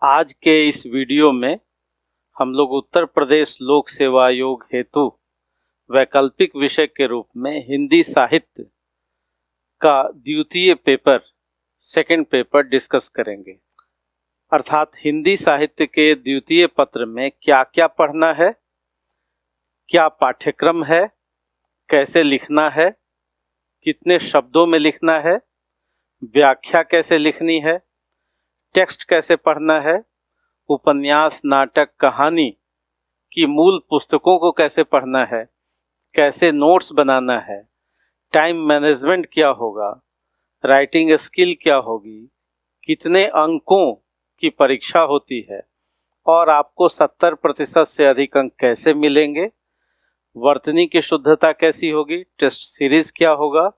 आज के इस वीडियो में हम लोग उत्तर प्रदेश लोक सेवा आयोग हेतु वैकल्पिक विषय के रूप में हिंदी साहित्य का द्वितीय पेपर सेकंड पेपर डिस्कस करेंगे। अर्थात हिंदी साहित्य के द्वितीय पत्र में क्या क्या पढ़ना है, क्या पाठ्यक्रम है, कैसे लिखना है, कितने शब्दों में लिखना है, व्याख्या कैसे लिखनी है, टेक्स्ट कैसे पढ़ना है, उपन्यास, नाटक, कहानी की मूल पुस्तकों को कैसे पढ़ना है, कैसे नोट्स बनाना है, टाइम मैनेजमेंट क्या होगा, राइटिंग स्किल क्या होगी, कितने अंकों की परीक्षा होती है और आपको 70% से अधिक अंक कैसे मिलेंगे, वर्तनी की शुद्धता कैसी होगी, टेस्ट सीरीज क्या होगा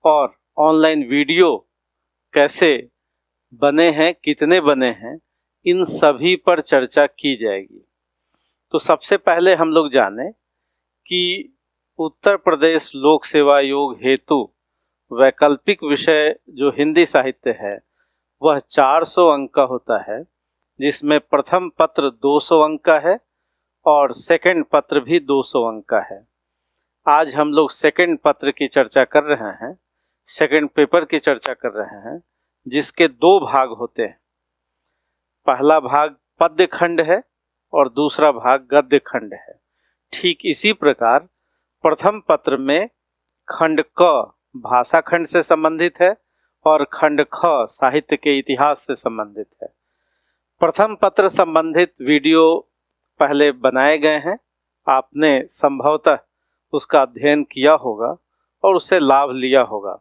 और ऑनलाइन वीडियो कैसे बने हैं, कितने बने हैं, इन सभी पर चर्चा की जाएगी। तो सबसे पहले हम लोग जाने कि उत्तर प्रदेश लोक सेवा आयोग हेतु वैकल्पिक विषय जो हिंदी साहित्य है वह 400 अंक का होता है, जिसमें प्रथम पत्र 200 अंक का है और सेकंड पत्र भी 200 अंक का है। आज हम लोग सेकंड पत्र की चर्चा कर रहे हैं, सेकंड पेपर की चर्चा कर रहे हैं, जिसके दो भाग होते हैं। पहला भाग पद्य खंड है और दूसरा भाग गद्य खंड है। ठीक इसी प्रकार प्रथम पत्र में खंड क भाषा खंड से संबंधित है और खंड ख साहित्य के इतिहास से संबंधित है। प्रथम पत्र संबंधित वीडियो पहले बनाए गए हैं, आपने संभवतः उसका अध्ययन किया होगा और उससे लाभ लिया होगा।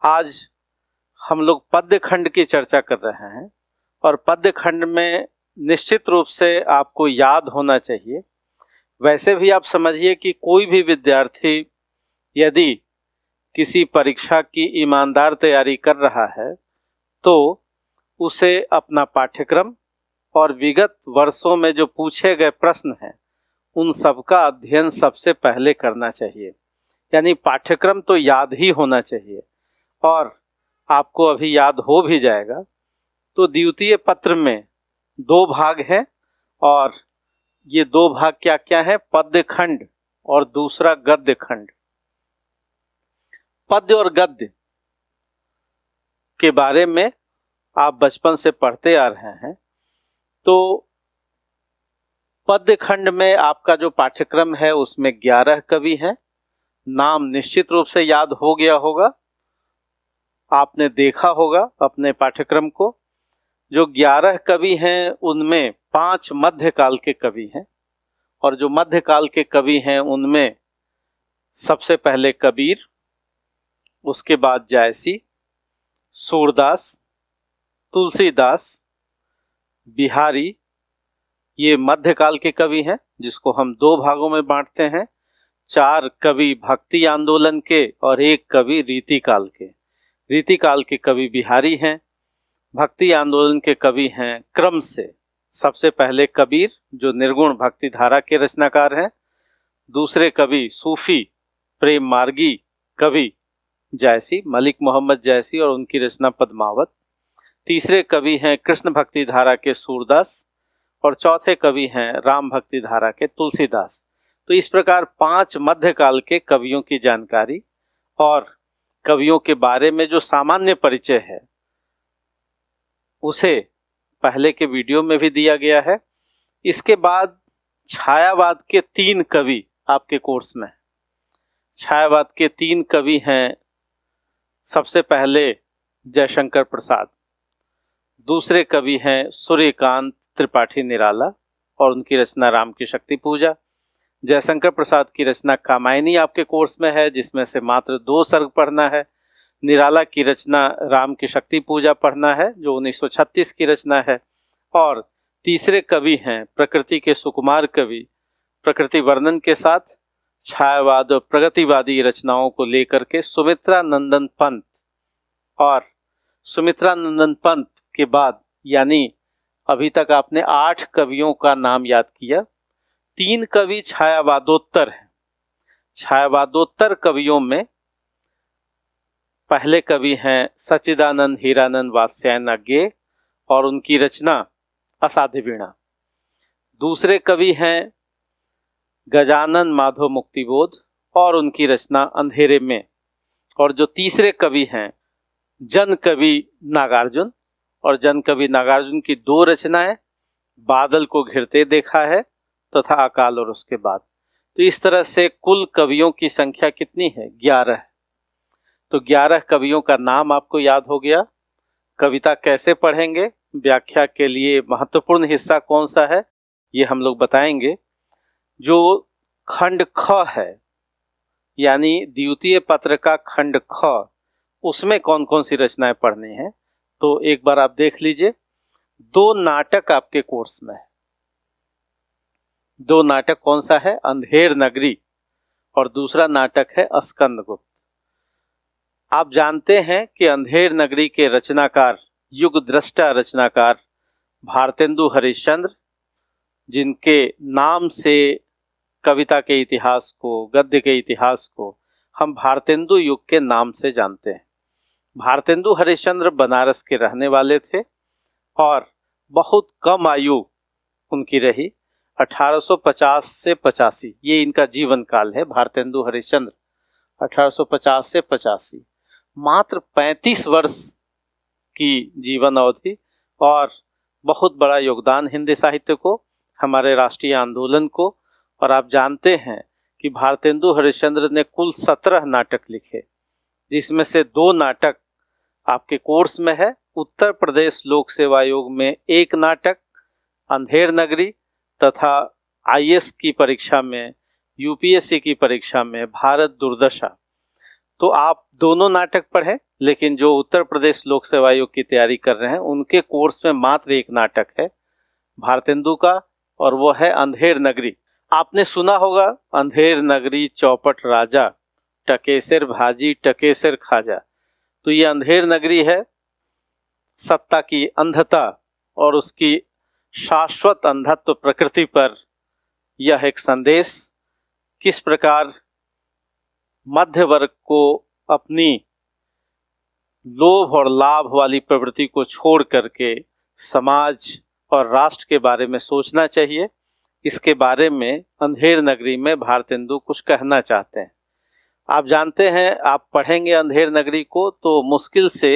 आज हम लोग पद्य खंड की चर्चा कर रहे हैं और पद्य खंड में निश्चित रूप से आपको याद होना चाहिए। वैसे भी आप समझिए कि कोई भी विद्यार्थी यदि किसी परीक्षा की ईमानदार तैयारी कर रहा है तो उसे अपना पाठ्यक्रम और विगत वर्षों में जो पूछे गए प्रश्न हैं उन सब का अध्ययन सबसे पहले करना चाहिए। यानी पाठ्यक्रम तो याद ही होना चाहिए और आपको अभी याद हो भी जाएगा। तो द्वितीय पत्र में दो भाग हैं और ये दो भाग क्या क्या है, पद्य खंड और दूसरा गद्य खंड। पद्य और गद्य के बारे में आप बचपन से पढ़ते आ रहे हैं। तो पद्य खंड में आपका जो पाठ्यक्रम है उसमें 11 कवि हैं। नाम निश्चित रूप से याद हो गया होगा, आपने देखा होगा अपने पाठ्यक्रम को। जो 11 कवि हैं उनमें 5 मध्यकाल के कवि हैं और जो मध्यकाल के कवि हैं उनमें सबसे पहले कबीर, उसके बाद जायसी, सूरदास, तुलसीदास, बिहारी, ये मध्यकाल के कवि हैं जिसको हम दो भागों में बांटते हैं। 4 कवि भक्ति आंदोलन के और 1 कवि रीतिकाल के। रीतिकाल के कवि बिहारी हैं, भक्ति आंदोलन के कवि हैं क्रम से सबसे पहले कबीर जो निर्गुण भक्ति धारा के रचनाकार हैं, दूसरे कवि सूफी प्रेम मार्गी कवि जायसी, मलिक मोहम्मद जायसी और उनकी रचना पद्मावत, तीसरे कवि हैं कृष्ण भक्ति धारा के सूरदास और चौथे कवि हैं राम भक्ति धारा के तुलसीदास। तो इस प्रकार 5 मध्यकाल के कवियों की जानकारी और कवियों के बारे में जो सामान्य परिचय है उसे पहले के वीडियो में भी दिया गया है। इसके बाद छायावाद के 3 कवि आपके कोर्स में। छायावाद के 3 कवि हैं, सबसे पहले जयशंकर प्रसाद, दूसरे कवि हैं सूर्यकांत त्रिपाठी निराला और उनकी रचना राम की शक्ति पूजा। जयशंकर प्रसाद की रचना कामायनी आपके कोर्स में है जिसमें से मात्र 2 सर्ग पढ़ना है। निराला की रचना राम की शक्ति पूजा पढ़ना है जो 1936 की रचना है। और तीसरे कवि हैं प्रकृति के सुकुमार कवि, प्रकृति वर्णन के साथ छायावाद और प्रगतिवादी रचनाओं को लेकर के सुमित्रा नंदन पंत। और सुमित्रा नंदन पंत के बाद यानी अभी तक आपने 8 कवियों का नाम याद किया। 3 कवि छायावादोत्तर हैं। छायावादोत्तर कवियों में पहले कवि हैं सच्चिदानंद हीरानंद वात्स्यायन अज्ञे और उनकी रचना असाध्य वीणा। दूसरे कवि हैं गजानन माधव मुक्तिबोध और उनकी रचना अंधेरे में। और जो तीसरे कवि हैं जन कवि नागार्जुन, और जन कवि नागार्जुन की दो रचनाएं बादल को घिरते देखा है तथा अकाल और उसके बाद। तो इस तरह से कुल कवियों की संख्या कितनी है? 11। तो 11 कवियों का नाम आपको याद हो गया। कविता कैसे पढ़ेंगे, व्याख्या के लिए महत्वपूर्ण हिस्सा कौन सा है, ये हम लोग बताएंगे। जो खंड ख है यानी द्वितीय पत्र का खंड ख, उसमें कौन कौन सी रचनाएं पढ़नी है, तो एक बार आप देख लीजिए। 2 नाटक आपके कोर्स में है। 2 नाटक कौन सा है? अंधेर नगरी, और दूसरा नाटक है स्कंदगुप्त। आप जानते हैं कि अंधेर नगरी के रचनाकार, युग दृष्टा रचनाकार भारतेंदु हरिश्चंद्र, जिनके नाम से कविता के इतिहास को, गद्य के इतिहास को हम भारतेंदु युग के नाम से जानते हैं। भारतेंदु हरिश्चंद्र बनारस के रहने वाले थे और बहुत कम आयु उनकी रही, 1850 से 85, ये इनका जीवन काल है। भारतेंदु हरिश्चंद्र 1850 से 85, मात्र 35 वर्ष की जीवन अवधि, और बहुत बड़ा योगदान हिंदी साहित्य को, हमारे राष्ट्रीय आंदोलन को। और आप जानते हैं कि भारतेंदु हरिश्चंद्र ने कुल 17 नाटक लिखे, जिसमें से 2 नाटक आपके कोर्स में है। उत्तर प्रदेश लोक सेवा आयोग में 1 नाटक अंधेर नगरी, तथा आईएएस की परीक्षा में, यूपीएससी की परीक्षा में भारत दुर्दशा। तो आप दोनों नाटक पढ़ें, लेकिन जो उत्तर प्रदेश लोक सेवा आयोग की तैयारी कर रहे हैं उनके कोर्स में मात्र 1 नाटक है भारतेंदु का, और वो है अंधेर नगरी। आपने सुना होगा अंधेर नगरी चौपट राजा, टकेसर भाजी टकेसर खाजा। तो ये अंधेर नगरी है, सत्ता की अंधता और उसकी शाश्वत अंधत्व प्रकृति पर यह एक संदेश, किस प्रकार मध्य वर्ग को अपनी लोभ और लाभ वाली प्रवृत्ति को छोड़ करके समाज और राष्ट्र के बारे में सोचना चाहिए। इसके बारे में अंधेर नगरी में भारतेंदु कुछ कहना चाहते हैं। आप जानते हैं, आप पढ़ेंगे अंधेर नगरी को तो मुश्किल से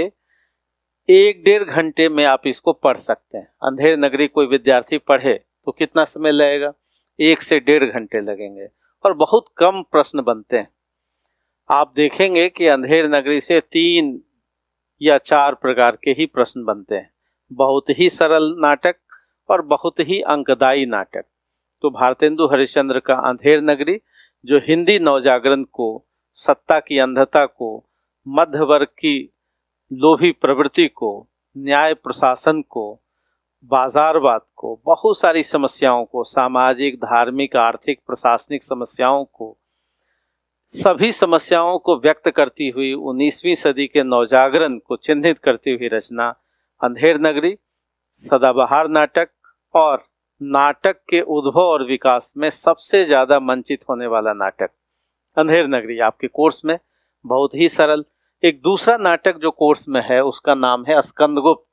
1-1.5 घंटे में आप इसको पढ़ सकते हैं। अंधेर नगरी कोई विद्यार्थी पढ़े तो कितना समय लगेगा? 1 से 1.5 घंटे लगेंगे, और बहुत कम प्रश्न बनते हैं। आप देखेंगे कि अंधेर नगरी से 3 या 4 प्रकार के ही प्रश्न बनते हैं। बहुत ही सरल नाटक और बहुत ही अंकदायी नाटक। तो भारतेंदु हरिश्चंद्र का अंधेर नगरी, जो हिंदी नवजागरण को, सत्ता की अंधता को, मध्य वर्ग की लोभी प्रवृत्ति को, न्याय प्रशासन को, बाजारवाद को, बहुत सारी समस्याओं को, सामाजिक, धार्मिक, आर्थिक, प्रशासनिक समस्याओं को, सभी समस्याओं को व्यक्त करती हुई 19वीं सदी के नवजागरण को चिन्हित करती हुई रचना अंधेर नगरी, सदाबहार नाटक, और नाटक के उद्भव और विकास में सबसे ज़्यादा मंचित होने वाला नाटक अंधेर नगरी आपके कोर्स में। बहुत ही सरल। एक दूसरा नाटक जो कोर्स में है उसका नाम है स्कंदगुप्त।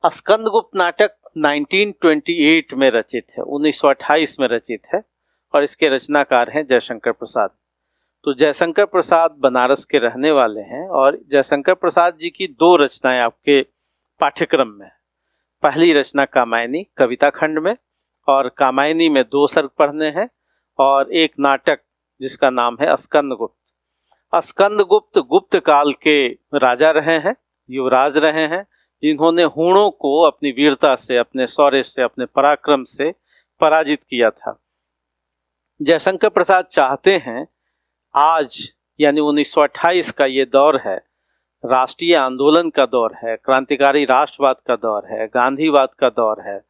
स्कंदगुप्त नाटक 1928 में रचित है, 1928 में रचित है, और इसके रचनाकार हैं जयशंकर प्रसाद। तो जयशंकर प्रसाद बनारस के रहने वाले हैं, और जयशंकर प्रसाद जी की 2 रचनाएं आपके पाठ्यक्रम में है। पहली रचना कामायनी कविता खंड में, और कामायनी में 2 सर्ग पढ़ने हैं, और एक नाटक जिसका नाम है स्कंदगुप्त। स्कंदगुप्त गुप्त काल के राजा रहे हैं, युवराज रहे हैं, जिन्होंने हूणों को अपनी वीरता से, अपने शौर्य से, अपने पराक्रम से पराजित किया था। जयशंकर प्रसाद चाहते हैं आज, यानी 1928 का ये दौर है, राष्ट्रीय आंदोलन का दौर है, क्रांतिकारी राष्ट्रवाद का दौर है, गांधीवाद का दौर है।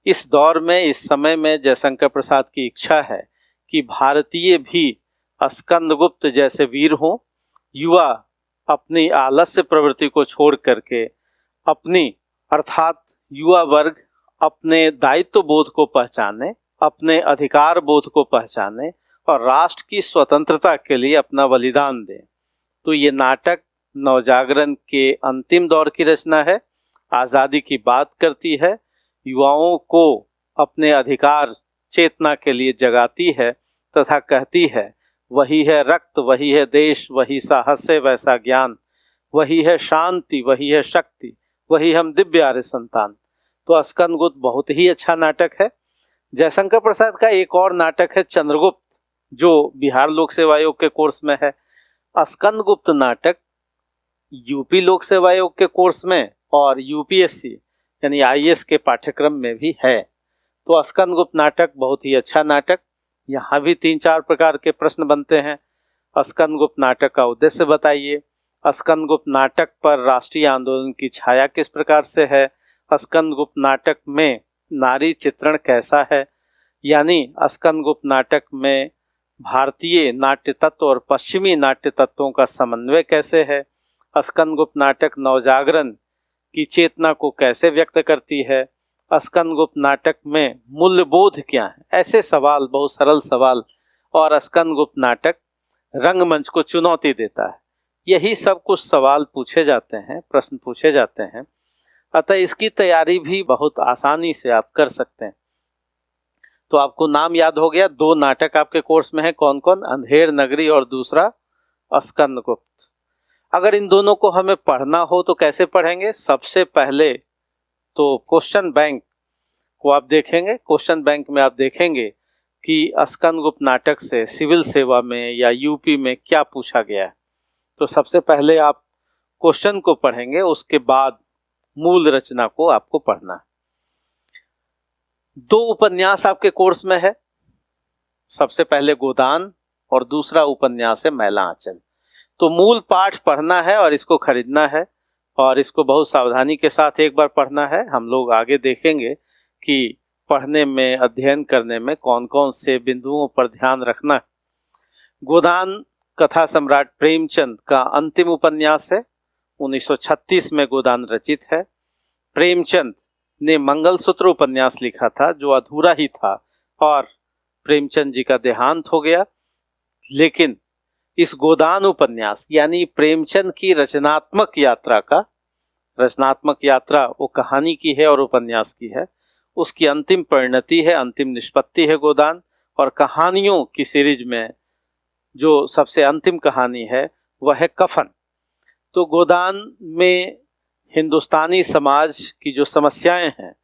इस दौर में, इस समय में जयशंकर प्रसाद की इच्छा है कि भारतीय भी स्कंदगुप्त जैसे वीर हों, युवा अपनी आलस्य प्रवृत्ति को छोड़ करके अपनी, अर्थात युवा वर्ग अपने दायित्व बोध को पहचाने, अपने अधिकार बोध को पहचाने, और राष्ट्र की स्वतंत्रता के लिए अपना बलिदान दें। तो ये नाटक नवजागरण के अंतिम दौर की रचना है, आज़ादी की बात करती है, युवाओं को अपने अधिकार चेतना के लिए जगाती है तथा कहती है, वही है रक्त, वही है देश, वही साहस है वैसा ज्ञान, वही है शांति, वही है शक्ति, वही हम दिव्य आर्य संतान। तो स्कंदगुप्त बहुत ही अच्छा नाटक है। जयशंकर प्रसाद का एक और नाटक है चंद्रगुप्त, जो बिहार लोक सेवा आयोग के कोर्स में है। स्कंदगुप्त नाटक यूपी लोक सेवा आयोग के कोर्स में और यूपीएससी यानी आईएएस के पाठ्यक्रम में भी है। तो स्कंदगुप्त नाटक बहुत ही अच्छा नाटक। यहाँ भी 3-4 प्रकार के प्रश्न बनते हैं। स्कंदगुप्त नाटक का उद्देश्य बताइए। स्कंदगुप्त नाटक पर राष्ट्रीय आंदोलन की छाया किस प्रकार से है। स्कंदगुप्त नाटक में नारी चित्रण कैसा है, यानी स्कंदगुप्त नाटक में भारतीय नाट्य तत्व और पश्चिमी नाट्य तत्वों का समन्वय कैसे है। स्कंदगुप्त नाटक नवजागरण की चेतना को कैसे व्यक्त करती है। स्कंदगुप्त नाटक में मूल्यबोध क्या है। ऐसे सवाल, बहुत सरल सवाल, और स्कंदगुप्त नाटक रंगमंच को चुनौती देता है। यही सब कुछ सवाल पूछे जाते हैं, प्रश्न पूछे जाते हैं। अतः इसकी तैयारी भी बहुत आसानी से आप कर सकते हैं। तो आपको नाम याद हो गया। 2 नाटक आपके कोर्स में है, कौन कौन? अंधेर नगरी और दूसरा स्कंदगुप्त। अगर इन दोनों को हमें पढ़ना हो तो कैसे पढ़ेंगे? सबसे पहले तो क्वेश्चन बैंक को आप देखेंगे। क्वेश्चन बैंक में आप देखेंगे कि स्कंदगुप्त नाटक से सिविल सेवा में या यूपी में क्या पूछा गया है। तो सबसे पहले आप क्वेश्चन को पढ़ेंगे, उसके बाद मूल रचना को आपको पढ़ना है। 2 उपन्यास आपके कोर्स में है। सबसे पहले गोदान और दूसरा उपन्यास है मैला आंचल। तो मूल पाठ पढ़ना है और इसको खरीदना है और इसको बहुत सावधानी के साथ एक बार पढ़ना है। हम लोग आगे देखेंगे कि पढ़ने में, अध्ययन करने में कौन कौन से बिंदुओं पर ध्यान रखना है। गोदान कथा सम्राट प्रेमचंद का अंतिम उपन्यास है। 1936 में गोदान रचित है। प्रेमचंद ने मंगलसूत्र उपन्यास लिखा था जो अधूरा ही था और प्रेमचंद जी का देहांत हो गया। लेकिन इस गोदान उपन्यास यानी प्रेमचंद की रचनात्मक यात्रा वो कहानी की है और उपन्यास की है। उसकी अंतिम परिणति है, अंतिम निष्पत्ति है गोदान। और कहानियों की सीरीज में जो सबसे अंतिम कहानी है वह है कफन। तो गोदान में हिंदुस्तानी समाज की जो समस्याएं हैं,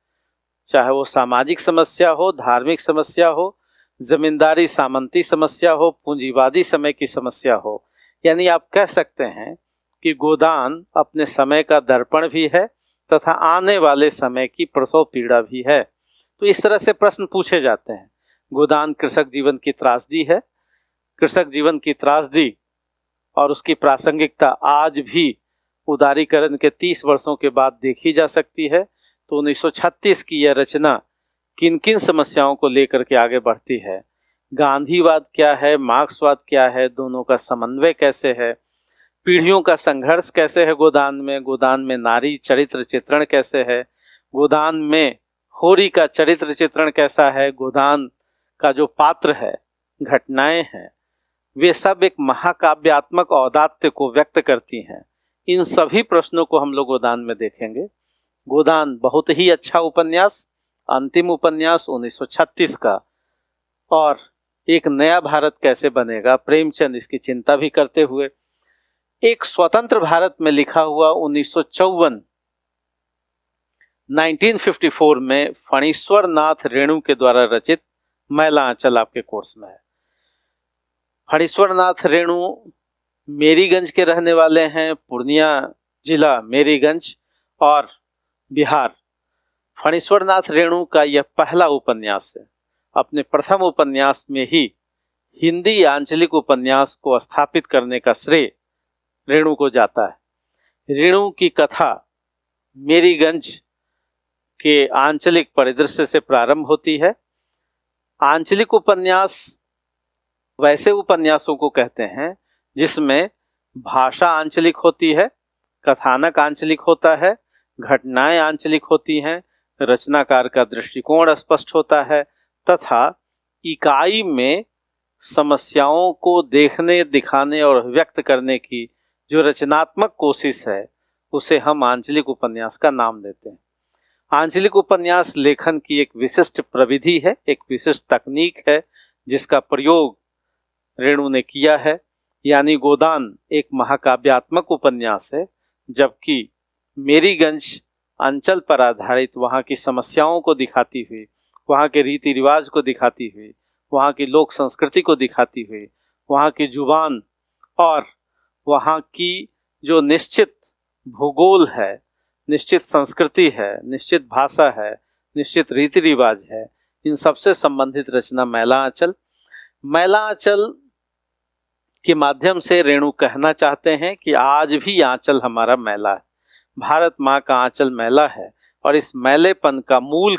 चाहे वो सामाजिक समस्या हो, धार्मिक समस्या हो, जमींदारी सामंती समस्या हो, पूंजीवादी समय की समस्या हो, यानी आप कह सकते हैं कि गोदान अपने समय का दर्पण भी है तथा आने वाले समय की प्रसव पीड़ा भी है। तो इस तरह से प्रश्न पूछे जाते हैं। गोदान कृषक जीवन की त्रासदी है। कृषक जीवन की त्रासदी और उसकी प्रासंगिकता आज भी उदारीकरण के 30 वर्षों के बाद देखी जा सकती है। तो 1936 की यह रचना किन किन समस्याओं को लेकर के आगे बढ़ती है, गांधीवाद क्या है, मार्क्सवाद क्या है, दोनों का समन्वय कैसे है, पीढ़ियों का संघर्ष कैसे है गोदान में नारी चरित्र चित्रण कैसे है, गोदान में होरी का चरित्र चित्रण कैसा है, गोदान का जो पात्र है, घटनाएं हैं, वे सब एक महाकाव्यात्मक औदात्य को व्यक्त करती हैं। इन सभी प्रश्नों को हम लोग गोदान में देखेंगे। गोदान बहुत ही अच्छा उपन्यास, अंतिम उपन्यास 1936 का। और एक नया भारत कैसे बनेगा, प्रेमचंद इसकी चिंता भी करते हुए एक स्वतंत्र भारत में लिखा हुआ 1954 में फणीश्वर नाथ रेणु के द्वारा रचित मैला आंचल आपके कोर्स में है। फणीश्वर नाथ रेणु मेरीगंज के रहने वाले हैं, पूर्णिया जिला मेरीगंज और बिहार। फणीश्वर नाथ रेणु का यह पहला उपन्यास है। अपने प्रथम उपन्यास में ही हिंदी आंचलिक उपन्यास को स्थापित करने का श्रेय रेणु को जाता है। रेणु की कथा मेरीगंज के आंचलिक परिदृश्य से प्रारंभ होती है। आंचलिक उपन्यास वैसे उपन्यासों को कहते हैं जिसमें भाषा आंचलिक होती है, कथानक आंचलिक होता है, घटनाएं आंचलिक होती हैं, रचनाकार का दृष्टिकोण स्पष्ट होता है तथा इकाई में समस्याओं को देखने, दिखाने और व्यक्त करने की जो रचनात्मक कोशिश है उसे हम आंचलिक उपन्यास का नाम देते हैं। आंचलिक उपन्यास लेखन की एक विशिष्ट प्रविधि है, एक विशिष्ट तकनीक है जिसका प्रयोग रेणु ने किया है। यानी गोदान एक महाकाव्यात्मक उपन्यास है, जबकि मेरीगंज अंचल पर आधारित वहाँ की समस्याओं को दिखाती हुई, वहाँ के रीति रिवाज को दिखाती हुई, वहाँ की लोक संस्कृति को दिखाती हुई, वहाँ की जुबान और वहाँ की जो निश्चित भूगोल है, निश्चित संस्कृति है, निश्चित भाषा है, निश्चित रीति रिवाज है, इन सबसे संबंधित रचना मैला आंचल। मैला आंचल के माध्यम से रेणु कहना चाहते हैं कि आज भी आंचल हमारा मैला है, भारत माँ का आंचल मैला है। और इस मैलेपन का मूल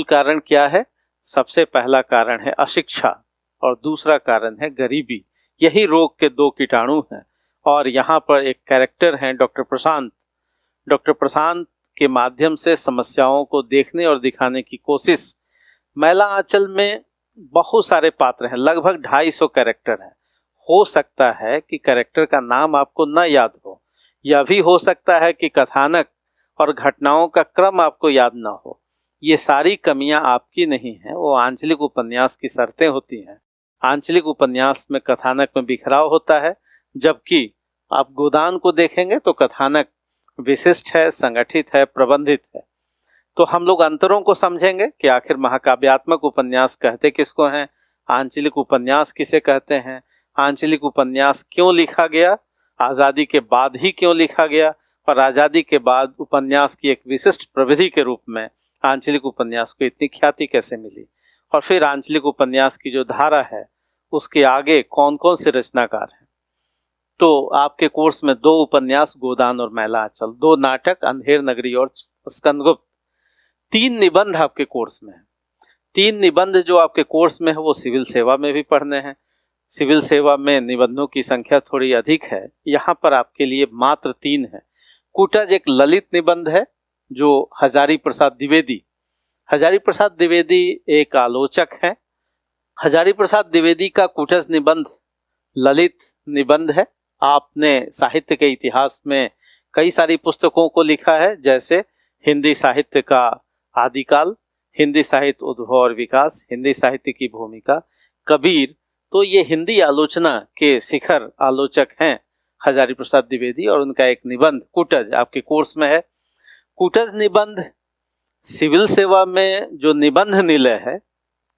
कारण क्या है? सबसे पहला कारण है अशिक्षा और दूसरा कारण है गरीबी। यही रोग के दो कीटाणु हैं। और यहाँ पर एक कैरेक्टर हैं डॉक्टर प्रशांत। डॉक्टर प्रशांत के माध्यम से समस्याओं को देखने और दिखाने की कोशिश। मैला आंचल में बहुत सारे पात्र हैं, लगभग 250 कैरेक्टर हैं। हो सकता है कि कैरेक्टर का नाम आपको न याद हो, यह भी हो सकता है कि कथानक और घटनाओं का क्रम आपको याद न हो। ये सारी कमियां आपकी नहीं हैं, वो आंचलिक उपन्यास की शर्तें होती हैं। आंचलिक उपन्यास में कथानक में बिखराव होता है, जबकि आप गोदान को देखेंगे तो कथानक विशिष्ट है, संगठित है, प्रबंधित है। तो हम लोग अंतरों को समझेंगे कि आखिर महाकाव्यात्मक उपन्यास कहते किसको हैं, आंचलिक उपन्यास किसे कहते हैं, आंचलिक उपन्यास क्यों लिखा गया, आज़ादी के बाद ही क्यों लिखा गया, और आज़ादी के बाद उपन्यास की एक विशिष्ट प्रविधि के रूप में आंचलिक उपन्यास को इतनी ख्याति कैसे मिली, और फिर आंचलिक उपन्यास की जो धारा है उसके आगे कौन कौन से रचनाकार हैं। तो आपके कोर्स में 2 उपन्यास गोदान और मैला आंचल, 2 नाटक अंधेर नगरी और स्कंदगुप्त, 3 निबंध आपके कोर्स में है। 3 निबंध जो आपके कोर्स में है वो सिविल सेवा में भी पढ़ने हैं। सिविल सेवा में निबंधों की संख्या थोड़ी अधिक है, यहाँ पर आपके लिए मात्र 3 है। कूटज एक ललित निबंध है जो हजारी प्रसाद द्विवेदी एक आलोचक हैं। हजारी प्रसाद द्विवेदी का कूटज निबंध ललित निबंध है। आपने साहित्य के इतिहास में कई सारी पुस्तकों को लिखा है, जैसे हिंदी साहित्य का आदिकाल, हिंदी साहित्य उद्भव और विकास, हिंदी साहित्य की भूमिका, कबीर। तो ये हिंदी आलोचना के शिखर आलोचक हैं हजारी प्रसाद द्विवेदी, और उनका एक निबंध कूटज आपके कोर्स में है। कूटज निबंध सिविल सेवा में जो निबंध निलय है,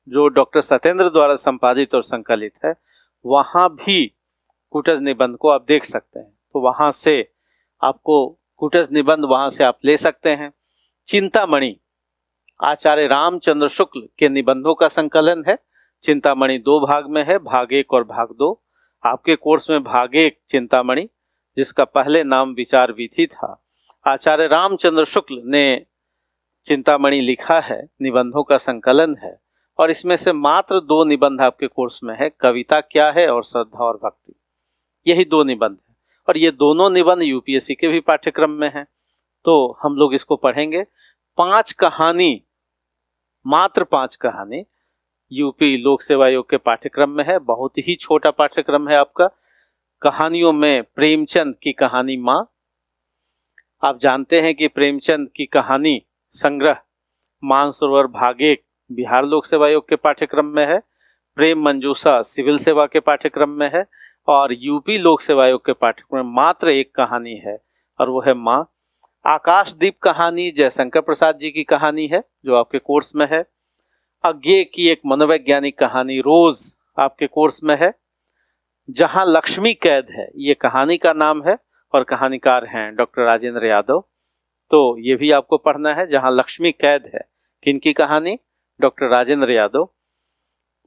जो डॉक्टर सत्येंद्र द्वारा संपादित और संकलित है, वहाँ भी कूटज निबंध को आप देख सकते हैं। तो वहाँ से आपको कूटज निबंध वहाँ से आप ले सकते हैं। चिंतामणि आचार्य रामचंद्र शुक्ल के निबंधों का संकलन है। चिंतामणि 2 भाग में है, भाग 1 और भाग 2। आपके कोर्स में भाग 1 चिंतामणि, जिसका पहले नाम विचार वीथी था, आचार्य रामचंद्र शुक्ल ने चिंतामणि लिखा है, निबंधों का संकलन है। और इसमें से मात्र 2 निबंध आपके कोर्स में है, कविता क्या है और श्रद्धा और भक्ति। यही 2 निबंध है, और ये दोनों निबंध यूपीएससी के भी पाठ्यक्रम में हैं। तो हम लोग इसको पढ़ेंगे। 5 कहानी, मात्र 5 कहानी यूपी लोक सेवा आयोग के पाठ्यक्रम में है। बहुत ही छोटा पाठ्यक्रम है आपका। कहानियों में प्रेमचंद की कहानी माँ। आप जानते हैं कि प्रेमचंद की कहानी संग्रह मानसरोवर भाग 1 बिहार लोक सेवा आयोग के पाठ्यक्रम में है। प्रेम मंजूषा सिविल सेवा के पाठ्यक्रम में है, और यूपी लोक सेवा आयोग के पाठ्यक्रम में मात्र 1 कहानी है, और वो है माँ। आकाशदीप कहानी जयशंकर प्रसाद जी की कहानी है, जो आपके कोर्स में है। अज्ञे की एक मनोवैज्ञानिक कहानी रोज आपके कोर्स में है। जहां लक्ष्मी कैद है, ये कहानी का नाम है, और कहानीकार हैं डॉक्टर राजेंद्र यादव। तो ये भी आपको पढ़ना है, जहां लक्ष्मी कैद है। किनकी कहानी? डॉक्टर राजेंद्र यादव।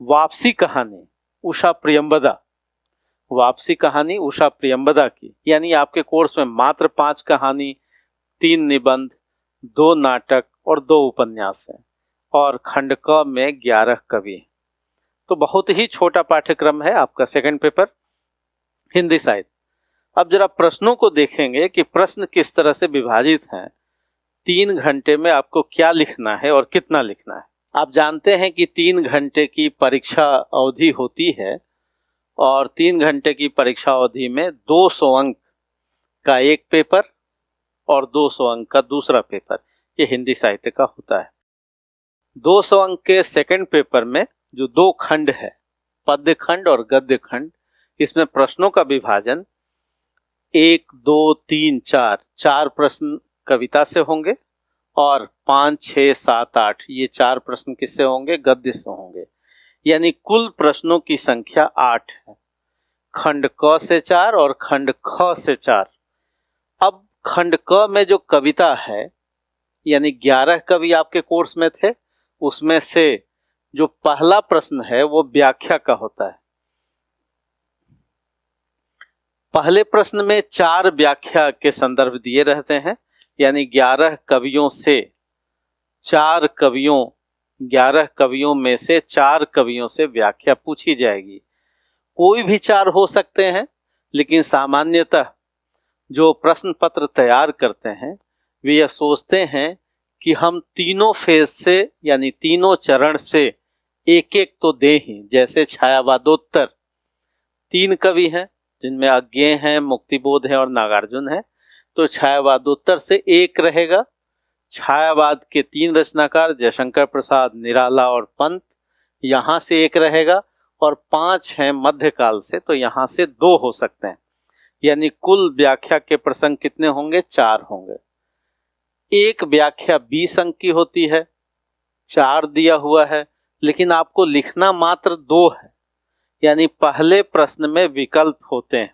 वापसी कहानी उषा प्रियंबदा, वापसी कहानी उषा प्रियंबदा की। यानी आपके कोर्स में मात्र 5 कहानी, 3 निबंध, 2 नाटक और 2 उपन्यास हैं, और खंड क में 11 कवि। तो बहुत ही छोटा पाठ्यक्रम है आपका सेकंड पेपर हिंदी साहित्य। अब जरा प्रश्नों को देखेंगे कि प्रश्न किस तरह से विभाजित हैं। 3 घंटे में आपको क्या लिखना है और कितना लिखना है। आप जानते हैं कि 3 घंटे की परीक्षा अवधि होती है, और 3 घंटे की परीक्षा अवधि में 200 अंक का एक पेपर और 200 अंक का दूसरा पेपर, ये हिंदी साहित्य का होता है। 200 अंक के सेकंड पेपर में जो 2 खंड है, पद्य खंड और गद्य खंड, इसमें प्रश्नों का विभाजन 1, 2, 3, 4 प्रश्न कविता से होंगे और 5, 6, 7, 8 ये 4 प्रश्न किससे होंगे? गद्य से होंगे। यानी कुल प्रश्नों की संख्या 8 है, खंड क से 4 और खंड ख से 4। अब खंड क में जो कविता है, यानी 11 कवि आपके कोर्स में थे, उसमें से जो पहला प्रश्न है वो व्याख्या का होता है। पहले प्रश्न में 4 व्याख्या के संदर्भ दिए रहते हैं, यानी 11 कवियों से 4 कवियों 11 कवियों में से 4 कवियों से व्याख्या पूछी जाएगी। कोई भी 4 हो सकते हैं, लेकिन सामान्यतः जो प्रश्न पत्र तैयार करते हैं वे यह सोचते हैं कि हम तीनों फेज से यानी तीनों चरण से एक एक तो दें ही। जैसे छायावादोत्तर 3 कवि हैं, जिनमें अज्ञेय हैं, मुक्तिबोध है और नागार्जुन है, तो छायावादोत्तर से एक रहेगा। छायावाद के 3 रचनाकार जयशंकर प्रसाद, निराला और पंत, यहाँ से एक रहेगा। और 5 हैं मध्यकाल से, तो यहाँ से 2 हो सकते हैं। यानी कुल व्याख्या के प्रसंग कितने होंगे? 4 होंगे। एक व्याख्या 20 अंक की होती है, 4 दिया हुआ है, लेकिन आपको लिखना मात्र 2 है। यानी पहले प्रश्न में विकल्प होते हैं,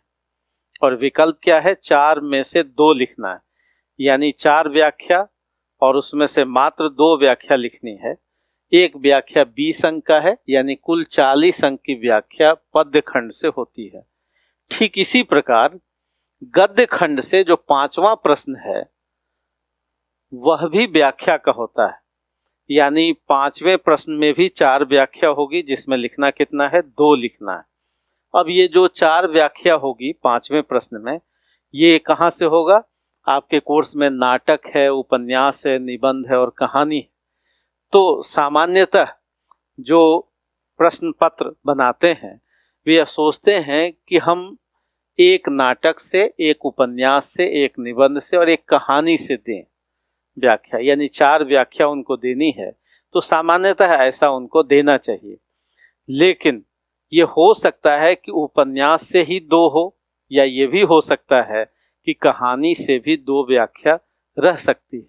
और विकल्प क्या है? 4 में से 2 लिखना है। यानी 4 व्याख्या और उसमें से मात्र 2 व्याख्या लिखनी है। एक व्याख्या 20 अंक का है, यानी कुल 40 अंक की व्याख्या पद्य खंड से होती है। ठीक इसी प्रकार गद्य खंड से जो 5वां प्रश्न है वह भी व्याख्या का होता है। यानी 5वें प्रश्न में भी 4 व्याख्या होगी, जिसमें लिखना कितना है? 2 लिखना है। अब ये जो 4 व्याख्या होगी 5वें प्रश्न में, ये कहाँ से होगा? आपके कोर्स में नाटक है, उपन्यास है, निबंध है और कहानी है। तो सामान्यतः जो प्रश्न पत्र बनाते हैं वे यह सोचते हैं कि हम एक नाटक से, एक उपन्यास से, एक निबंध से और एक कहानी से दें व्याख्या। यानी 4 व्याख्या उनको देनी है, तो सामान्यतः ऐसा उनको देना चाहिए। लेकिन ये हो सकता है कि उपन्यास से ही 2 हो, या ये भी हो सकता है कि कहानी से भी 2 व्याख्या रह सकती है।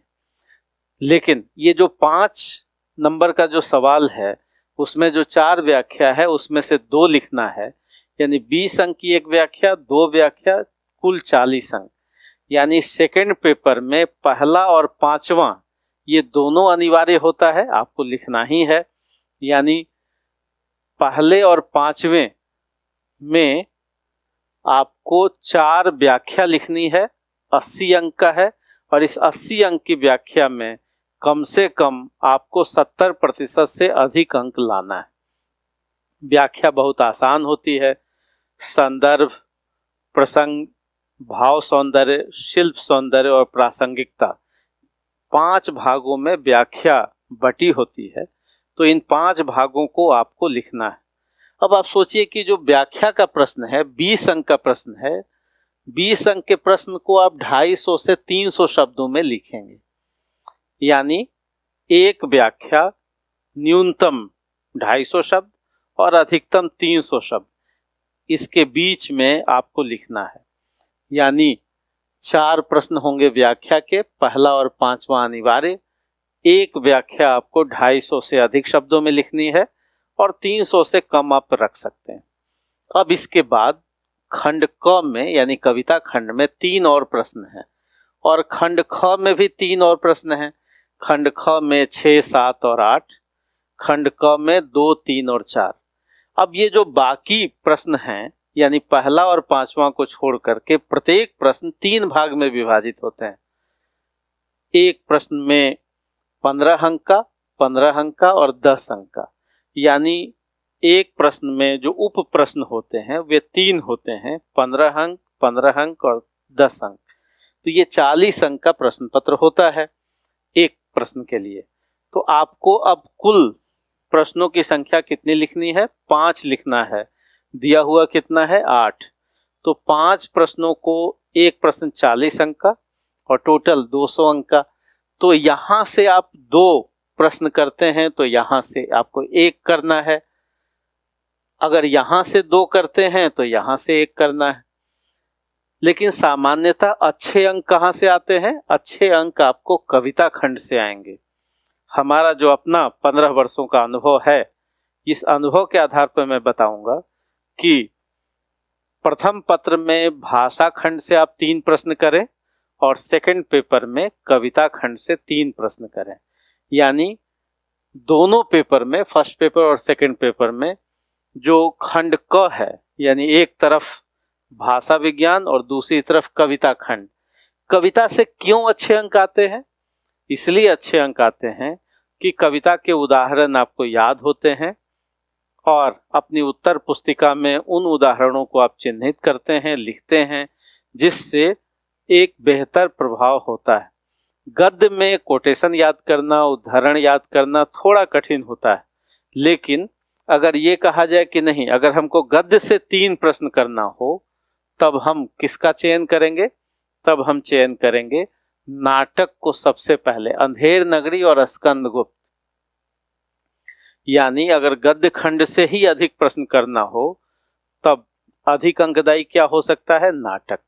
लेकिन ये जो 5 नंबर का जो सवाल है उसमें जो 4 व्याख्या है उसमें से 2 लिखना है। यानी 20 अंक की एक व्याख्या, 2 व्याख्या, कुल 40 अंक। यानी सेकंड पेपर में पहला और 5वां ये दोनों अनिवार्य होता है, आपको लिखना ही है। यानी पहले और 5वें में आपको 4 व्याख्या लिखनी है, 80 अंक का है। और इस 80 अंक की व्याख्या में कम से कम आपको 70% से अधिक अंक लाना है। व्याख्या बहुत आसान होती है। संदर्भ, प्रसंग, भाव सौंदर्य, शिल्प सौंदर्य और प्रासंगिकता, 5 भागों में व्याख्या बटी होती है। तो इन 5 भागों को आपको लिखना है। अब आप सोचिए कि जो व्याख्या का प्रश्न है 20 अंक का प्रश्न है, 20 अंक के प्रश्न को आप 250 से 300 शब्दों में लिखेंगे। यानी एक व्याख्या न्यूनतम 250 शब्द और अधिकतम 300 शब्द, इसके बीच में आपको लिखना है। यानी 4 प्रश्न होंगे व्याख्या के, पहला और 5वां अनिवार्य। एक व्याख्या आपको 250 से अधिक शब्दों में लिखनी है और 300 से कम आप रख सकते हैं। अब इसके बाद खंड क में यानी कविता खंड में 3 और प्रश्न हैं, और खंड ख में भी 3 और प्रश्न हैं। खंड ख में 6, 7 और 8, खंड क में 2, 3 और 4। अब ये जो बाकी प्रश्न हैं, यानी पहला और 5वां को छोड़ करके प्रत्येक प्रश्न 3 भाग में विभाजित होते हैं। एक प्रश्न में 15 अंक का, 15 अंक का और 10 अंक का। यानी एक प्रश्न में जो उप प्रश्न होते हैं वे 3 होते हैं, 15 अंक, 15 अंक और 10 अंक। तो ये 40 अंक का प्रश्न पत्र होता है एक प्रश्न के लिए। तो आपको अब कुल प्रश्नों की संख्या कितनी लिखनी है? 5 लिखना है। दिया हुआ कितना है? 8। तो 5 प्रश्नों को एक प्रश्न 40 अंक का और टोटल 200 अंक का। तो यहाँ से आप 2 प्रश्न करते हैं तो यहाँ से आपको 1 करना है, अगर यहाँ से 2 करते हैं तो यहाँ से 1 करना है। लेकिन सामान्यतः अच्छे अंक कहाँ से आते हैं? अच्छे अंक आपको कविता खंड से आएंगे। हमारा जो अपना 15 वर्षों का अनुभव है, इस अनुभव के आधार पर मैं बताऊंगा कि प्रथम पत्र में भाषा खंड से आप 3 प्रश्न करें और सेकंड पेपर में कविता खंड से 3 प्रश्न करें। यानी दोनों पेपर में, फर्स्ट पेपर और सेकंड पेपर में, जो खंड क है, यानी एक तरफ भाषा विज्ञान और दूसरी तरफ कविता खंड। कविता से क्यों अच्छे अंक आते हैं? इसलिए अच्छे अंक आते हैं कि कविता के उदाहरण आपको याद होते हैं और अपनी उत्तर पुस्तिका में उन उदाहरणों को आप चिन्हित करते हैं, लिखते हैं, जिससे एक बेहतर प्रभाव होता है। गद्य में कोटेशन याद करना, उदाहरण याद करना थोड़ा कठिन होता है, लेकिन अगर ये कहा जाए कि नहीं, अगर हमको गद्य से 3 प्रश्न करना हो तब हम किसका चयन करेंगे? तब हम चयन करेंगे नाटक को सबसे पहले, अंधेर नगरी और स्कंदगुप्त। यानी अगर गद्य खंड से ही अधिक प्रश्न करना हो तब अधिक अंकदायी क्या हो सकता है? नाटक।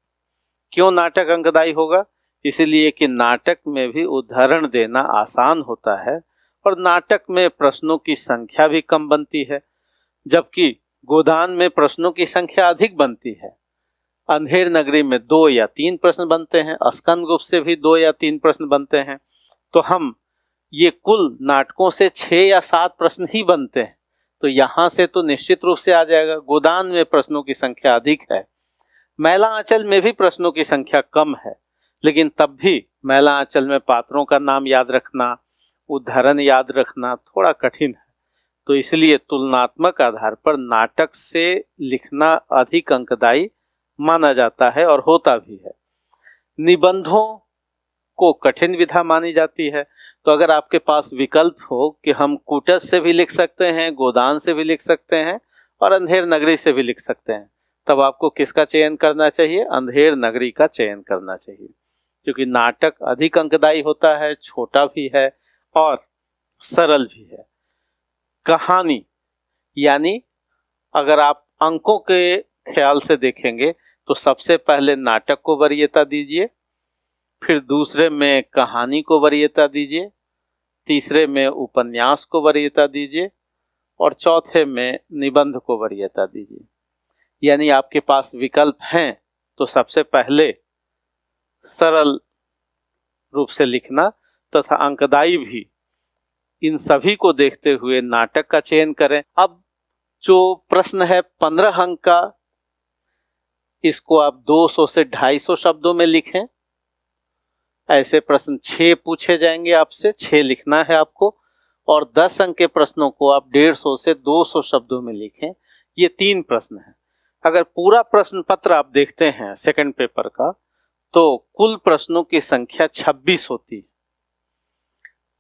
क्यों नाटक अंकदायी होगा? इसलिए कि नाटक में भी उदाहरण देना आसान होता है और नाटक में प्रश्नों की संख्या भी कम बनती है, जबकि गोदान में प्रश्नों की संख्या अधिक बनती है। अंधेर नगरी में 2 या 3 प्रश्न बनते हैं, स्कंदगुप्त से भी 2 या 3 प्रश्न बनते हैं। तो हम ये कुल नाटकों से 6 या 7 प्रश्न ही बनते हैं, तो यहाँ से तो निश्चित रूप से आ जाएगा। गोदान में प्रश्नों की संख्या अधिक है, मैला आंचल में भी प्रश्नों की संख्या कम है, लेकिन तब भी मैला आंचल में पात्रों का नाम याद रखना, उदाहरण याद रखना थोड़ा कठिन है। तो इसलिए तुलनात्मक आधार पर नाटक से लिखना अधिक अंकदायी माना जाता है और होता भी है। निबंधों को कठिन विधा मानी जाती है। तो अगर आपके पास विकल्प हो कि हम कूटस से भी लिख सकते हैं, गोदान से भी लिख सकते हैं और अंधेर नगरी से भी लिख सकते हैं, तब आपको किसका चयन करना चाहिए? अंधेर नगरी का चयन करना चाहिए, क्योंकि नाटक अधिक अंकदायी होता है, छोटा भी है और सरल भी है। कहानी, यानी अगर आप अंकों के ख्याल से देखेंगे तो सबसे पहले नाटक को वरीयता दीजिए, फिर दूसरे में कहानी को वरीयता दीजिए, तीसरे में उपन्यास को वरीयता दीजिए और चौथे में निबंध को वरीयता दीजिए। यानी आपके पास विकल्प हैं तो सबसे पहले सरल रूप से लिखना तथा अंकदायी भी, इन सभी को देखते हुए नाटक का चयन करें। अब जो प्रश्न है 15 अंक का, इसको आप 200 से 250 शब्दों में लिखें। ऐसे प्रश्न 6 पूछे जाएंगे आपसे, 6 लिखना है आपको, और 10 अंक के प्रश्नों को आप 150 से 200 शब्दों में लिखें। ये 3 प्रश्न हैं। अगर पूरा प्रश्न पत्र आप देखते हैं सेकंड पेपर का, तो कुल प्रश्नों की संख्या 26 होती है।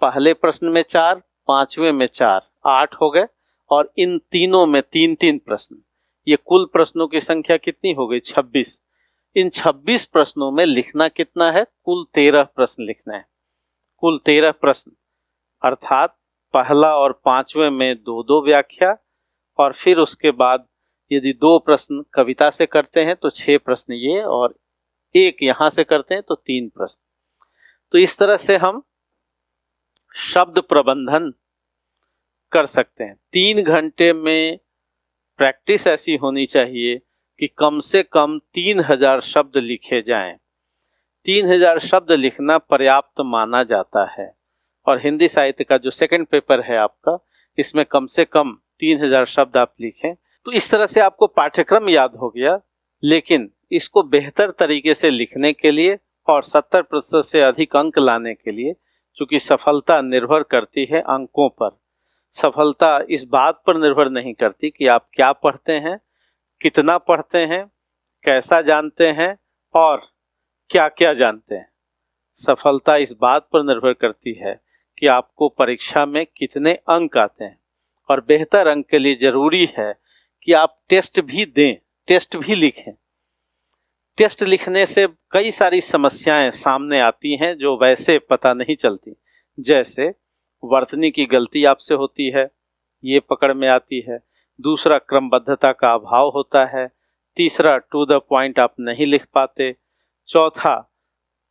पहले प्रश्न में 4, पांचवें में 4, 8 हो गए, और इन तीनों में 3-3 प्रश्न। ये कुल प्रश्नों की संख्या कितनी हो गई? 26। इन 26 प्रश्नों में लिखना कितना है? कुल 13 प्रश्न लिखना है। कुल 13 प्रश्न, अर्थात पहला और पांचवें में 2-2 व्याख्या, और फिर उसके बाद यदि 2 प्रश्न कविता से करते हैं तो 6 प्रश्न ये, और 1 यहां से करते हैं तो 3 प्रश्न। तो इस तरह से हम शब्द प्रबंधन कर सकते हैं। 3 घंटे में प्रैक्टिस ऐसी होनी चाहिए कि कम से कम 3000 शब्द लिखे जाएं। 3000 शब्द लिखना पर्याप्त माना जाता है, और हिंदी साहित्य का जो सेकंड पेपर है आपका, इसमें कम से कम 3000 शब्द आप लिखें। तो इस तरह से आपको पाठ्यक्रम याद हो गया, लेकिन इसको बेहतर तरीके से लिखने के लिए और 70% से अधिक अंक लाने के लिए, चूंकि सफलता निर्भर करती है अंकों पर, सफलता इस बात पर निर्भर नहीं करती कि आप क्या पढ़ते हैं, कितना पढ़ते हैं, कैसा जानते हैं और क्या क्या जानते हैं। सफलता इस बात पर निर्भर करती है कि आपको परीक्षा में कितने अंक आते हैं, और बेहतर अंक के लिए जरूरी है कि आप टेस्ट भी दें, टेस्ट भी लिखें। टेस्ट लिखने से कई सारी समस्याएं सामने आती हैं जो वैसे पता नहीं चलती। जैसे वर्तनी की गलती आपसे होती है, ये पकड़ में आती है। दूसरा, क्रमबद्धता का अभाव होता है। तीसरा, टू द पॉइंट आप नहीं लिख पाते। चौथा,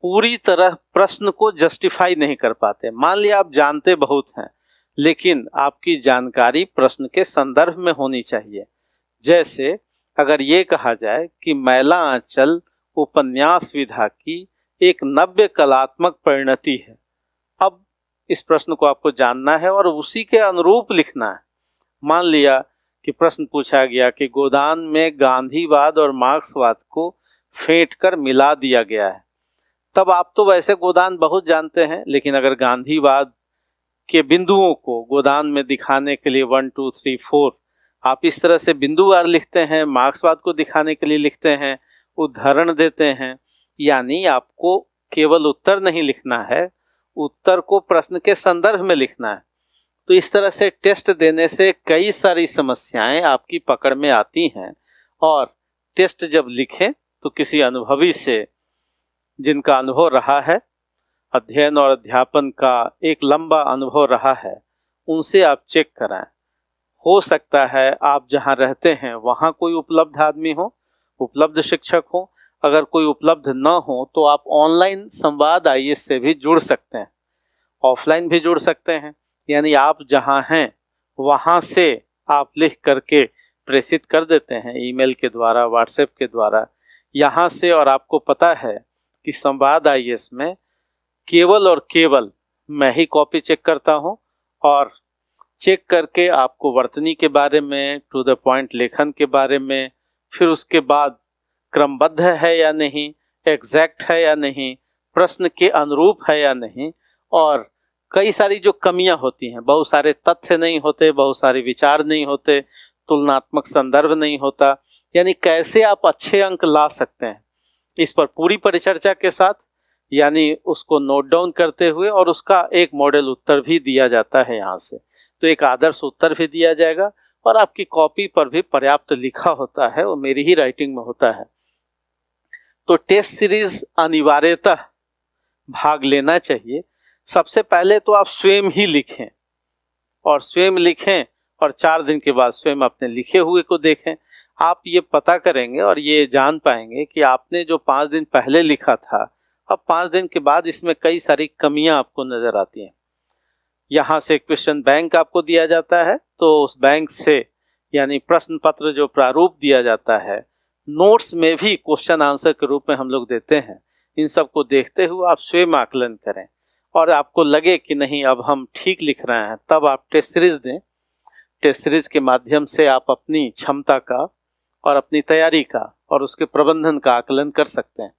पूरी तरह प्रश्न को जस्टिफाई नहीं कर पाते। मान लिया आप जानते बहुत हैं, लेकिन आपकी जानकारी प्रश्न के संदर्भ में होनी चाहिए। जैसे अगर ये कहा जाए कि मैला आंचल उपन्यास विधा की एक नव्य कलात्मक परिणति है, अब इस प्रश्न को आपको जानना है और उसी के अनुरूप लिखना है। मान लिया कि प्रश्न पूछा गया कि गोदान में गांधीवाद और मार्क्सवाद को फेंट कर मिला दिया गया है, तब आप तो वैसे गोदान बहुत जानते हैं, लेकिन अगर गांधीवाद के बिंदुओं को गोदान में दिखाने के लिए 1 2 3 4 आप इस तरह से बिंदुवार लिखते हैं, मार्क्सवाद को दिखाने के लिए लिखते हैं, उदाहरण देते हैं, यानी आपको केवल उत्तर नहीं लिखना है, उत्तर को प्रश्न के संदर्भ में लिखना है। तो इस तरह से टेस्ट देने से कई सारी समस्याएं आपकी पकड़ में आती हैं, और टेस्ट जब लिखें तो किसी अनुभवी से, जिनका अनुभव रहा है, अध्ययन और अध्यापन का एक लंबा अनुभव रहा है, उनसे आप चेक कराएं। हो सकता है आप जहां रहते हैं वहां कोई उपलब्ध आदमी हो, उपलब्ध शिक्षक हो। अगर कोई उपलब्ध न हो तो आप ऑनलाइन संवाद आईएएस से भी जुड़ सकते हैं, ऑफलाइन भी जुड़ सकते हैं। यानी आप जहां हैं वहां से आप लिख करके प्रेषित कर देते हैं, ईमेल के द्वारा, व्हाट्सएप के द्वारा, यहाँ से। और आपको पता है कि संवाद आईएएस में केवल और केवल मैं ही कॉपी चेक करता हूँ, और चेक करके आपको वर्तनी के बारे में, टू द पॉइंट लेखन के बारे में, फिर उसके बाद क्रमबद्ध है या नहीं, एग्जैक्ट है या नहीं, प्रश्न के अनुरूप है या नहीं, और कई सारी जो कमियां होती हैं, बहुत सारे तथ्य नहीं होते, बहुत सारे विचार नहीं होते, तुलनात्मक संदर्भ नहीं होता, यानी कैसे आप अच्छे अंक ला सकते हैं, इस पर पूरी परिचर्चा के साथ, यानी उसको नोट डाउन करते हुए, और उसका एक मॉडल उत्तर भी दिया जाता है यहाँ से। तो एक आदर्श उत्तर भी दिया जाएगा, और आपकी कॉपी पर भी पर्याप्त लिखा होता है, वो मेरी ही राइटिंग में होता है। तो टेस्ट सीरीज अनिवार्यतः भाग लेना चाहिए। सबसे पहले तो आप स्वयं ही लिखें, और स्वयं लिखें, और 4 दिन के बाद स्वयं अपने लिखे हुए को देखें। आप ये पता करेंगे और ये जान पाएंगे कि आपने जो 5 दिन पहले लिखा था, अब 5 दिन के बाद इसमें कई सारी कमियां आपको नजर आती हैं। यहाँ से क्वेश्चन बैंक आपको दिया जाता है, तो उस बैंक से, यानी प्रश्न पत्र जो प्रारूप दिया जाता है, नोट्स में भी क्वेश्चन आंसर के रूप में हम लोग देते हैं। इन सब को देखते हुए आप स्वयं आकलन करें, और आपको लगे कि नहीं अब हम ठीक लिख रहे हैं, तब आप टेस्ट सीरीज दें। टेस्ट सीरीज के माध्यम से आप अपनी क्षमता का और अपनी तैयारी का और उसके प्रबंधन का आकलन कर सकते हैं।